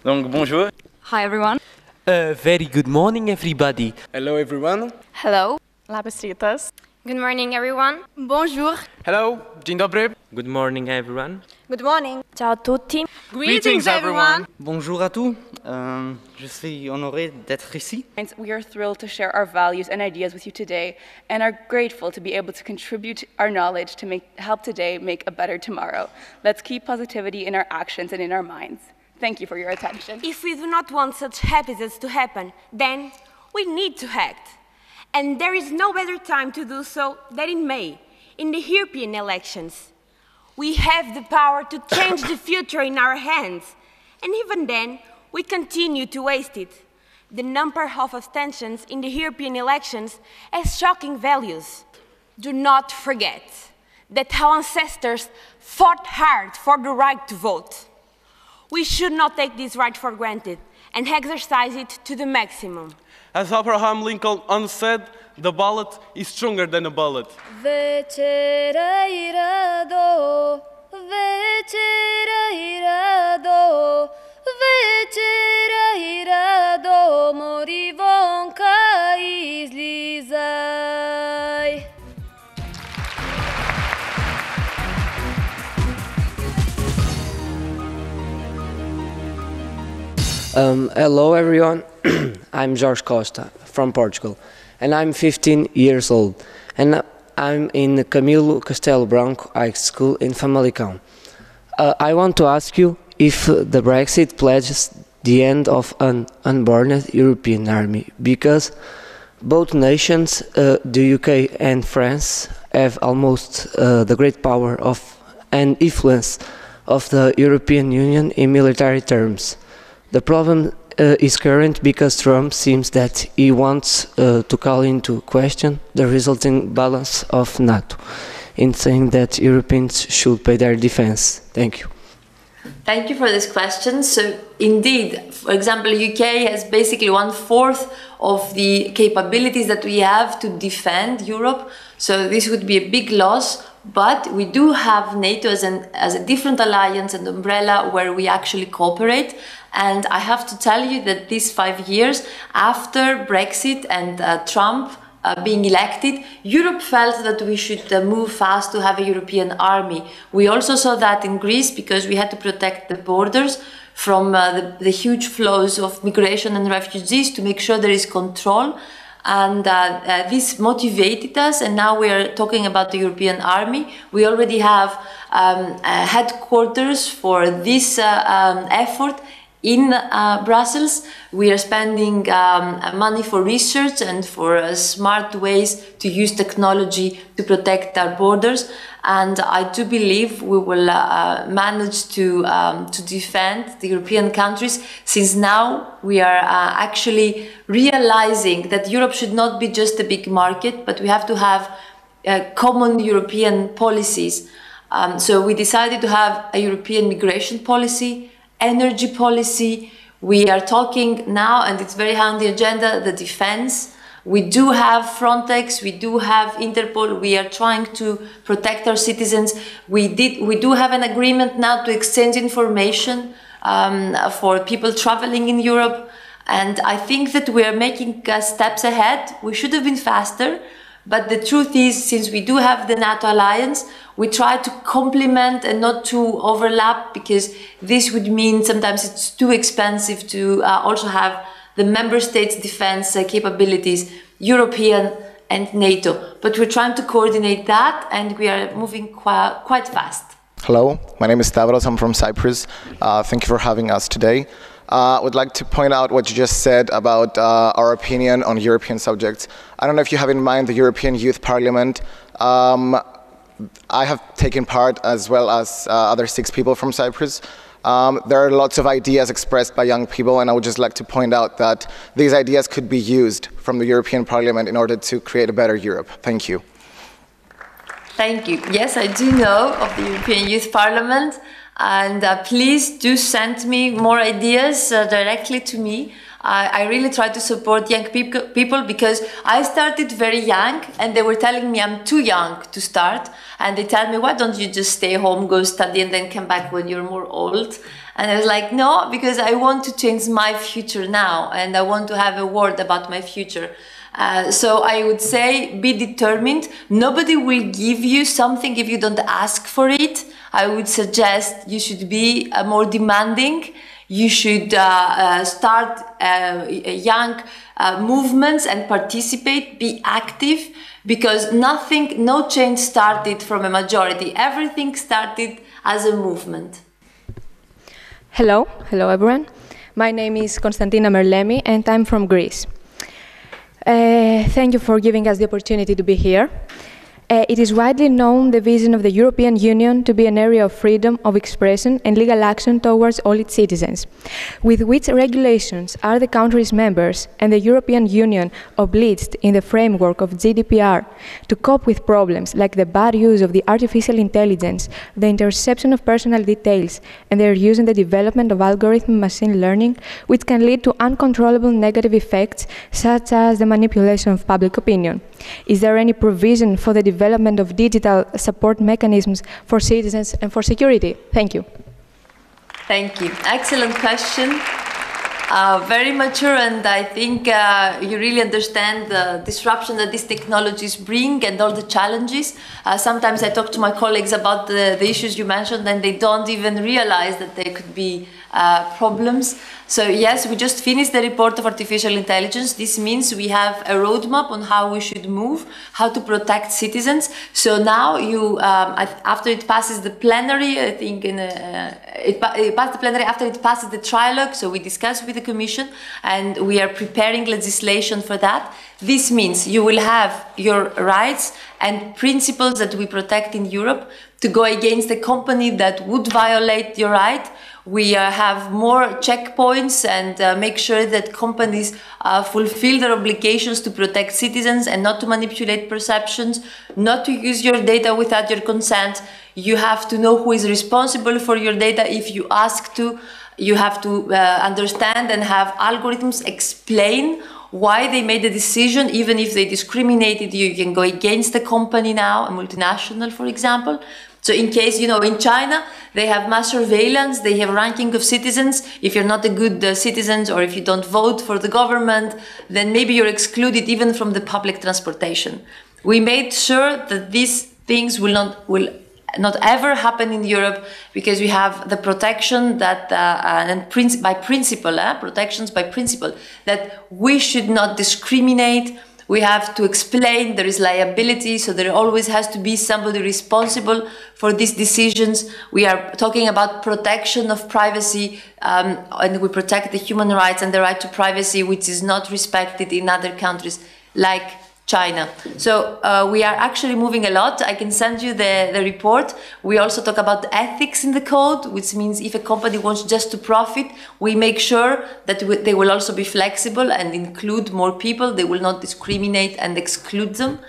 Donc bonjour. Hi everyone. Very good morning, everybody. Hello everyone. Hello. Labestitas. Good morning, everyone. Bonjour. Hello. Dzień dobry. Good morning, everyone. Good morning. Ciao a tutti. Greetings everyone. Bonjour à tous. Je suis honoré d'être ici. We are thrilled to share our values and ideas with you today and are grateful to be able to contribute our knowledge to help today make a better tomorrow. Let's keep positivity in our actions and in our minds. Thank you for your attention. If we do not want such episodes to happen, then we need to act. And there is no better time to do so than in May, in the European elections. We have the power to change the future in our hands. And even then, we continue to waste it. The number of abstentions in the European elections has shocking values. Do not forget that our ancestors fought hard for the right to vote. We should not take this right for granted and exercise it to the maximum. As Abraham Lincoln once said, the ballot is stronger than a bullet. Večera irado, večera irado, večera irado, mori vonka izlizaj. Hello everyone, I'm Jorge Costa from Portugal and I'm 15 years old and I'm in Camilo Castelo Branco High School in Famalicão. I want to ask you if the Brexit pledges the end of an unborn European army, because both nations, the UK and France, have almost the great power of and influence of the European Union in military terms. The problem is current because Trump seems that he wants to call into question the resulting balance of NATO in saying that Europeans should pay their defense. Thank you. Thank you for this question. So indeed, for example, UK has basically 1/4 of the capabilities that we have to defend Europe. So this would be a big loss. But we do have NATO as a different alliance and umbrella where we actually cooperate. And I have to tell you that these 5 years after Brexit and Trump being elected, Europe felt that we should move fast to have a European army. We also saw that in Greece because we had to protect the borders from the huge flows of migration and refugees to make sure there is control. And this motivated us, and now we are talking about the European army. We already have headquarters for this effort in Brussels. We are spending money for research and for smart ways to use technology to protect our borders. And I do believe we will manage to defend the European countries, since now we are actually realizing that Europe should not be just a big market, but we have to have common European policies. So we decided to have a European migration policy, energy policy. We are talking now, and it's very high on the agenda, the defense. We do have Frontex, we do have Interpol, we are trying to protect our citizens. We do have an agreement now to exchange information for people traveling in Europe. And I think that we are making steps ahead. We should have been faster. But the truth is, since we do have the NATO alliance, we try to complement and not to overlap, because this would mean sometimes it's too expensive to also have the member states' defense capabilities, European and NATO. But we're trying to coordinate that, and we are moving quite fast. Hello, my name is Stavros, I'm from Cyprus. Thank you for having us today. I would like to point out what you just said about our opinion on European subjects. I don't know if you have in mind the European Youth Parliament. I have taken part, as well as other 6 people from Cyprus. There are lots of ideas expressed by young people, and I would just like to point out that these ideas could be used from the European Parliament in order to create a better Europe. Thank you. Thank you. Yes, I do know of the European Youth Parliament. And please do send me more ideas directly to me. I really try to support young people because I started very young and they were telling me I'm too young to start. And they tell me, why don't you just stay home, go study, and then come back when you're more old? And I was like, no, because I want to change my future now, and I want to have a word about my future. So I would say, be determined. Nobody will give you something if you don't ask for it. I would suggest you should be more demanding. You should start young movements and participate, be active, because no change started from a majority. Everything started as a movement. Hello everyone. My name is Konstantina Merlemi and I'm from Greece. Thank you for giving us the opportunity to be here. It is widely known the vision of the European Union to be an area of freedom of expression and legal action towards all its citizens. With which regulations are the countries members and the European Union obliged in the framework of GDPR to cope with problems like the bad use of the artificial intelligence, the interception of personal details, and their use in the development of algorithm machine learning, which can lead to uncontrollable negative effects such as the manipulation of public opinion? Is there any provision for the development of digital support mechanisms for citizens and for security? Thank you. Thank you. Excellent question. Very mature, and I think you really understand the disruption that these technologies bring and all the challenges. Sometimes I talk to my colleagues about the issues you mentioned, and they don't even realize that there could be problems. So yes, we just finished the report of artificial intelligence. This means we have a roadmap on how we should move, how to protect citizens. So now after it passes the plenary, I think it passed the plenary after it passes the trilogue. So we discuss with the Commission and we are preparing legislation for that. This means you will have your rights and principles that we protect in Europe to go against a company that would violate your right. We have more checkpoints and make sure that companies fulfill their obligations to protect citizens and not to manipulate perceptions, not to use your data without your consent. You have to know who is responsible for your data if you ask to. You have to understand and have algorithms explain why they made a decision, even if they discriminated you. You can go against the company now, a multinational, for example. So in case, in China, they have mass surveillance, they have ranking of citizens. If you're not a good citizen or if you don't vote for the government, then maybe you're excluded even from the public transportation. We made sure that these things will not ever happen in Europe, because we have the protection that, protections by principle, that we should not discriminate. We have to explain there is liability, so there always has to be somebody responsible for these decisions. We are talking about protection of privacy, and we protect the human rights and the right to privacy, which is not respected in other countries like China. So we are actually moving a lot. I can send you the report. We also talk about ethics in the code, which means if a company wants just to profit, we make sure that they will also be flexible and include more people. They will not discriminate and exclude them.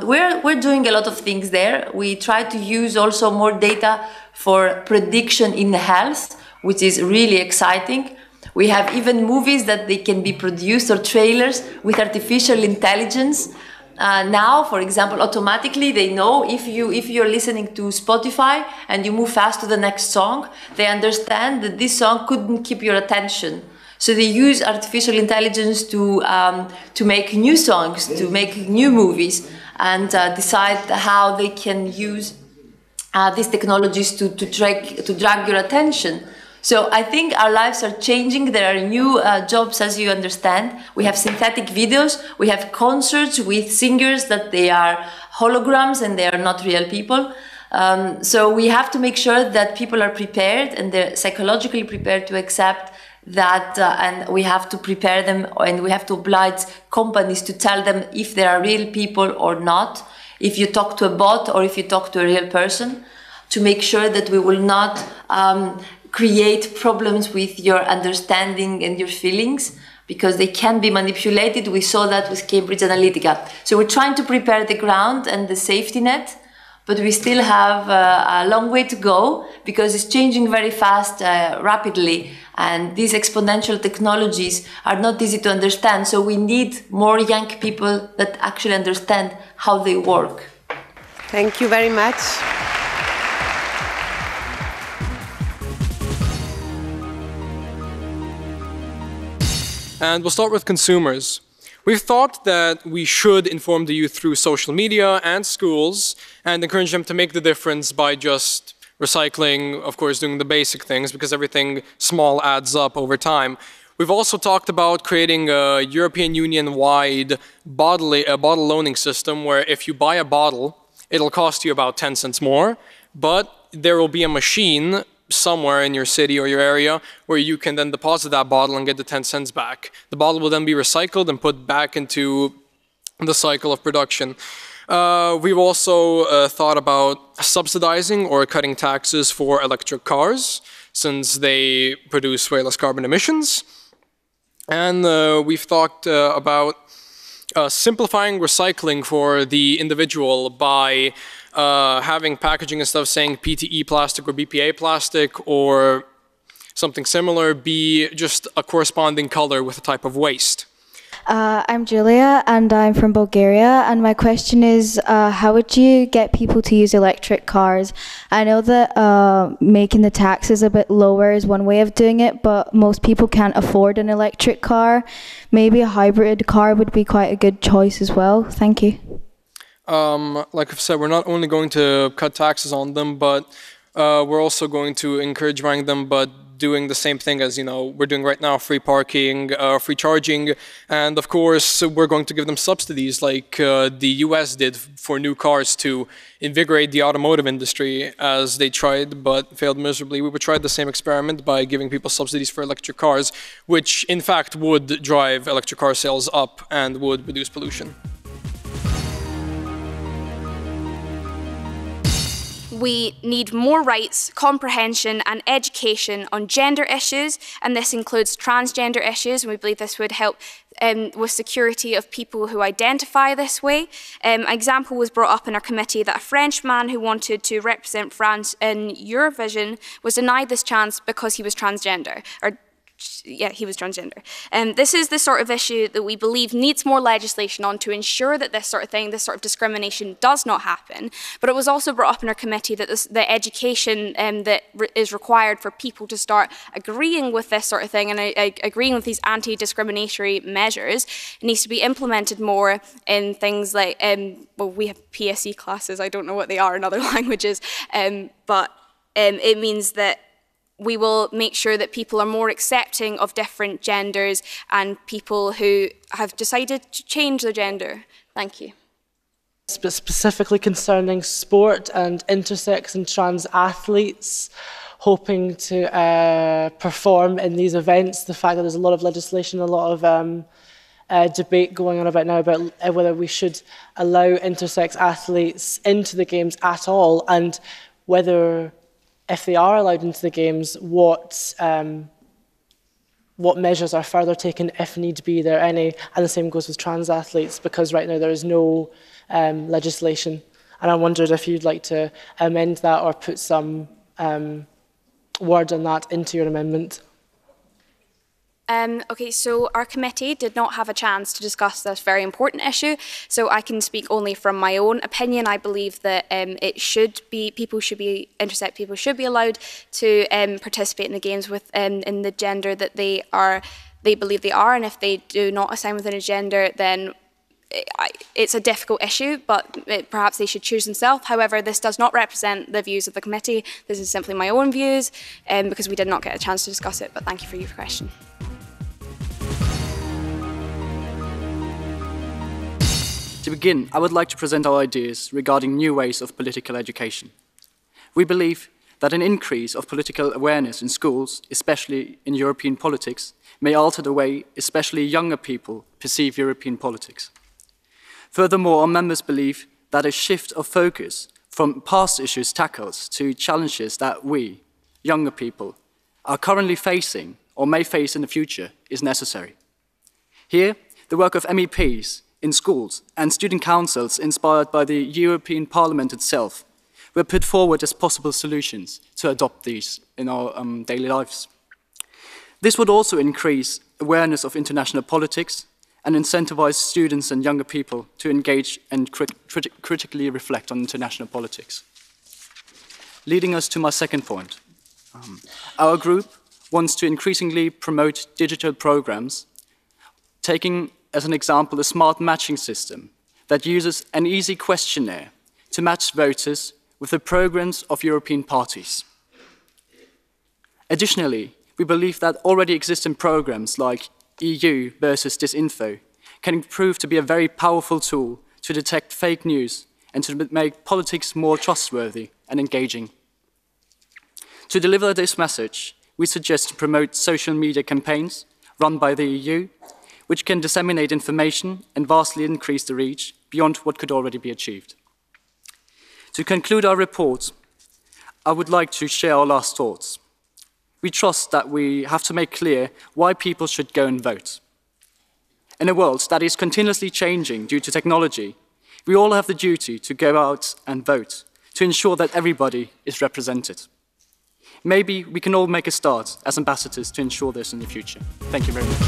We're doing a lot of things there. We try to use also more data for prediction in health, which is really exciting. We have even movies that they can be produced, or trailers with artificial intelligence. Now, for example, automatically they know if you're listening to Spotify and you move fast to the next song, they understand that this song couldn't keep your attention. So they use artificial intelligence to make new songs, to make new movies, and decide how they can use these technologies to drag your attention. So I think our lives are changing. There are new jobs, as you understand. We have synthetic videos. We have concerts with singers that they are holograms and they are not real people. So we have to make sure that people are prepared and they're psychologically prepared to accept that, and we have to prepare them, and we have to oblige companies to tell them if they are real people or not, if you talk to a bot or if you talk to a real person, to make sure that we will not create problems with your understanding and your feelings, because they can be manipulated. We saw that with Cambridge Analytica. So we're trying to prepare the ground and the safety net, but we still have a long way to go, because it's changing very fast, rapidly, and these exponential technologies are not easy to understand. So we need more young people that actually understand how they work. Thank you very much. And we'll start with consumers. We've thought that we should inform the youth through social media and schools and encourage them to make the difference by just recycling, of course, doing the basic things, because everything small adds up over time. We've also talked about creating a European Union-wide bottle loaning system where if you buy a bottle, it'll cost you about 10 cents more, but there will be a machine somewhere in your city or your area where you can then deposit that bottle and get the 10 cents back. The bottle will then be recycled and put back into the cycle of production. We've also thought about subsidizing or cutting taxes for electric cars, since they produce way less carbon emissions. And we've thought about simplifying recycling for the individual by having packaging and stuff saying PTE plastic or BPA plastic or something similar be just a corresponding color with a type of waste. I'm Julia and I'm from Bulgaria, and my question is how would you get people to use electric cars? I know that making the taxes a bit lower is one way of doing it, but most people can't afford an electric car. Maybe a hybrid car would be quite a good choice as well. Thank you. Like I've said, we're not only going to cut taxes on them, but we're also going to encourage buying them, but doing the same thing as, we're doing right now, free parking, free charging, and of course we're going to give them subsidies like the US did for new cars to invigorate the automotive industry, as they tried but failed miserably. We would try the same experiment by giving people subsidies for electric cars, which in fact would drive electric car sales up and would reduce pollution. We need more rights, comprehension and education on gender issues, and this includes transgender issues, and we believe this would help with security of people who identify this way. An example was brought up in our committee that a French man who wanted to represent France in Eurovision was denied this chance because he was transgender, he was transgender. This is the sort of issue that we believe needs more legislation on to ensure that this sort of discrimination does not happen. But it was also brought up in our committee that the education that is required for people to start agreeing with this sort of thing and agreeing with these anti-discriminatory measures needs to be implemented more in things like, well, we have PSE classes, I don't know what they are in other languages, but it means that we will make sure that people are more accepting of different genders and people who have decided to change their gender. Thank you. Specifically concerning sport and intersex and trans athletes hoping to perform in these events, the fact that there's a lot of legislation, a lot of debate going on about now about whether we should allow intersex athletes into the games at all, and whether, if they are allowed into the games, what measures are further taken if need be, there any, and the same goes with trans athletes, because right now there is no legislation, and I wondered if you'd like to amend that or put some word on that into your amendment. Okay, so our committee did not have a chance to discuss this very important issue, so I can speak only from my own opinion. I believe that intersex people should be allowed to participate in the games in the gender that they believe they are, and if they do not assign within a gender, then it's a difficult issue, but perhaps they should choose themselves. However, this does not represent the views of the committee. This is simply my own views, because we did not get a chance to discuss it, but thank you for your question. To begin, I would like to present our ideas regarding new ways of political education. We believe that an increase of political awareness in schools, especially in European politics, may alter the way especially younger people perceive European politics. Furthermore, our members believe that a shift of focus from past issues tackled to challenges that we, younger people, are currently facing or may face in the future is necessary. Here, the work of MEPs in schools and student councils inspired by the European Parliament itself were put forward as possible solutions to adopt these in our daily lives. This would also increase awareness of international politics and incentivize students and younger people to engage and critically reflect on international politics. Leading us to my second point. Our group wants to increasingly promote digital programs, taking as an example a smart matching system that uses an easy questionnaire to match voters with the programs of European parties. Additionally, we believe that already existing programs like EU versus Disinfo can prove to be a very powerful tool to detect fake news and to make politics more trustworthy and engaging. To deliver this message, we suggest to promote social media campaigns run by the EU, which can disseminate information and vastly increase the reach beyond what could already be achieved. To conclude our report, I would like to share our last thoughts. We trust that we have to make clear why people should go and vote. In a world that is continuously changing due to technology, we all have the duty to go out and vote to ensure that everybody is represented. Maybe we can all make a start as ambassadors to ensure this in the future. Thank you very much.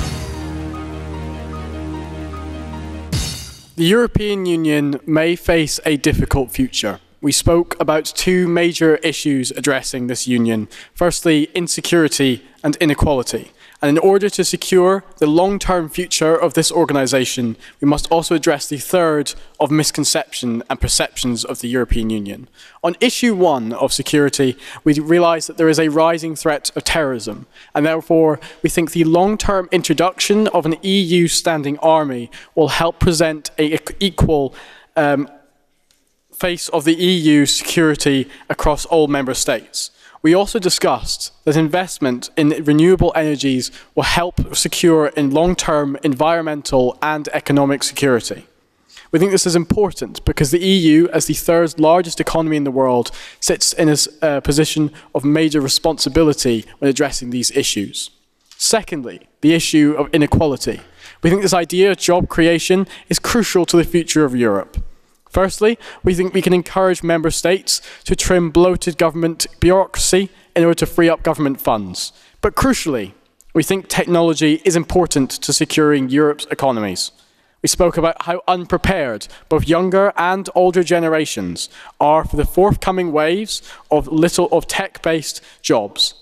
The European Union may face a difficult future. We spoke about two major issues addressing this union. Firstly, insecurity and inequality. And in order to secure the long-term future of this organisation, we must also address the third of misconception and perceptions of the European Union. On issue one of security, we realise that there is a rising threat of terrorism, and therefore we think the long-term introduction of an EU standing army will help present an equal face of the EU security across all member states. We also discussed that investment in renewable energies will help secure in long-term environmental and economic security. We think this is important because the EU, as the third largest economy in the world, sits in a position of major responsibility when addressing these issues. Secondly, the issue of inequality. We think this idea of job creation is crucial to the future of Europe. Firstly, we think we can encourage member states to trim bloated government bureaucracy in order to free up government funds. But crucially, we think technology is important to securing Europe's economies. We spoke about how unprepared both younger and older generations are for the forthcoming waves of tech-based jobs.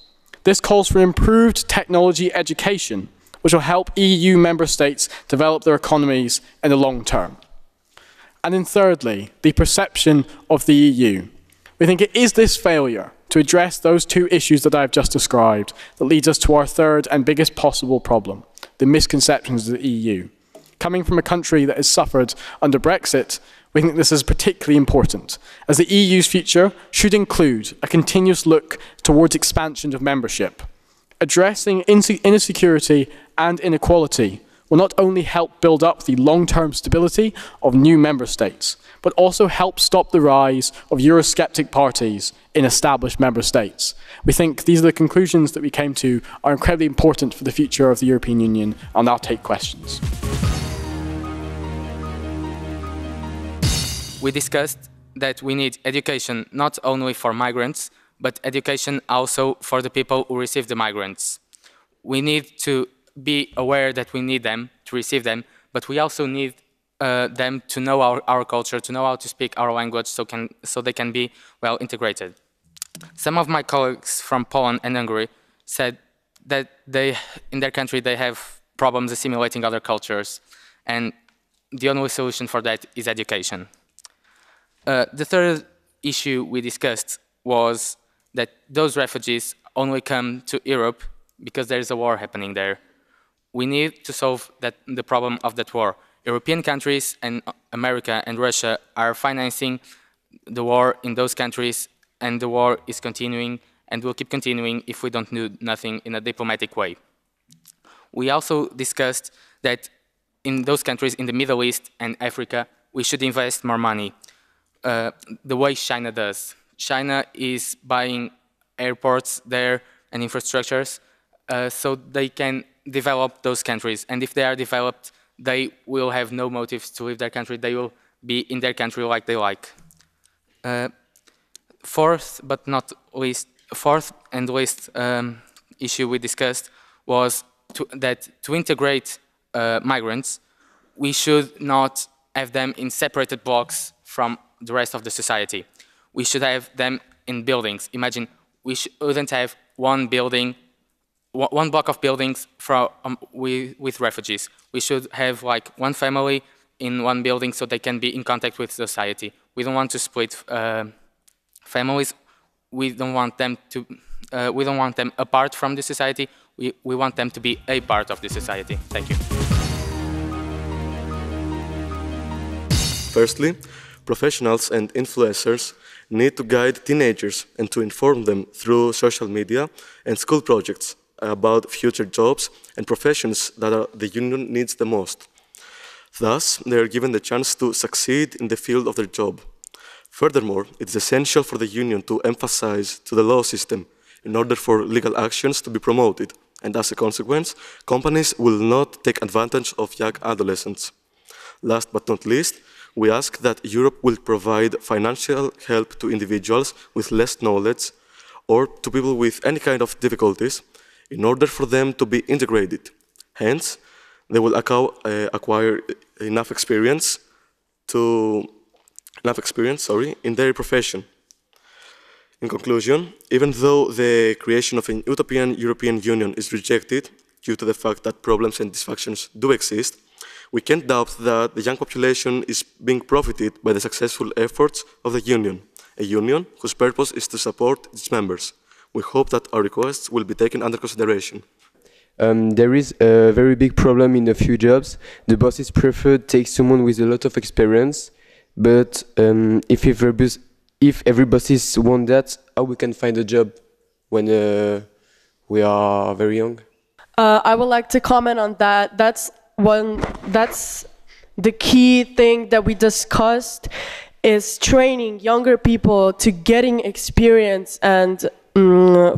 This calls for improved technology education, which will help EU member states develop their economies in the long term. And then thirdly, the perception of the EU. We think it is this failure to address those two issues that I've just described that leads us to our third and biggest possible problem, the misconceptions of the EU. Coming from a country that has suffered under Brexit, we think this is particularly important, as the EU's future should include a continuous look towards expansion of membership. Addressing insecurity and inequality will not only help build up the long-term stability of new member states, but also help stop the rise of Eurosceptic parties in established member states. We think these are the conclusions that we came to are incredibly important for the future of the European Union. I'll now take questions. We discussed that we need education not only for migrants, but education also for the people who receive the migrants. We need to be aware that we need them to receive them, but we also need them to know our culture, to know how to speak our language so they can be well integrated. Some of my colleagues from Poland and Hungary said that in their country they have problems assimilating other cultures, and the only solution for that is education. The third issue we discussed was that those refugees only come to Europe because there is a war happening there. We need to solve the problem of that war. European countries and America and Russia are financing the war in those countries, and the war is continuing and will keep continuing if we don't do nothing in a diplomatic way. We also discussed that in those countries in the Middle East and Africa, we should invest more money, the way China does. China is buying airports there and infrastructures so they can develop those countries, and if they are developed, they will have no motives to leave their country. They will be in their country like they like. Fourth and least issue we discussed was to integrate migrants, we should not have them in separated blocks from the rest of the society. We should have them in buildings. Imagine we shouldn't have one building, one block of buildings with refugees. We should have like one family in one building so they can be in contact with society. We don't want to split families. We don't want them to. We don't want them apart from the society. We want them to be a part of the society. Thank you. Firstly, professionals and influencers need to guide teenagers and to inform them through social media and school projects about future jobs and professions that the union needs the most. Thus, they are given the chance to succeed in the field of their job. Furthermore, it is essential for the union to emphasize to the law system in order for legal actions to be promoted, and as a consequence, companies will not take advantage of young adolescents. Last but not least, we ask that Europe will provide financial help to individuals with less knowledge or to people with any kind of difficulties in order for them to be integrated. Hence, they will acquire enough experience in their profession. In conclusion, even though the creation of an utopian European Union is rejected due to the fact that problems and dysfunctions do exist, we can't doubt that the young population is being profited by the successful efforts of the Union, a union whose purpose is to support its members. We hope that our requests will be taken under consideration. There is a very big problem in a few jobs. The bosses prefer to take someone with a lot of experience, but if every bosses want that, how we can find a job when we are very young? I would like to comment on that. That's the key thing that we discussed, is training younger people to getting experience, and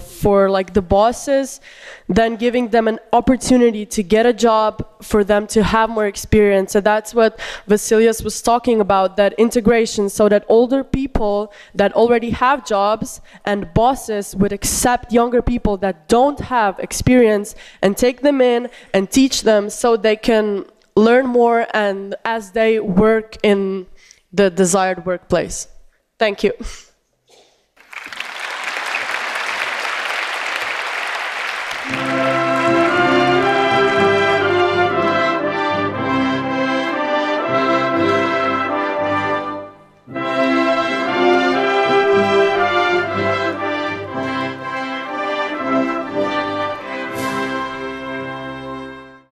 for like the bosses, then giving them an opportunity to get a job for them to have more experience. So that's what Vasilius was talking about, that integration, so that older people that already have jobs and bosses would accept younger people that don't have experience and take them in and teach them so they can learn more and as they work in the desired workplace. Thank you.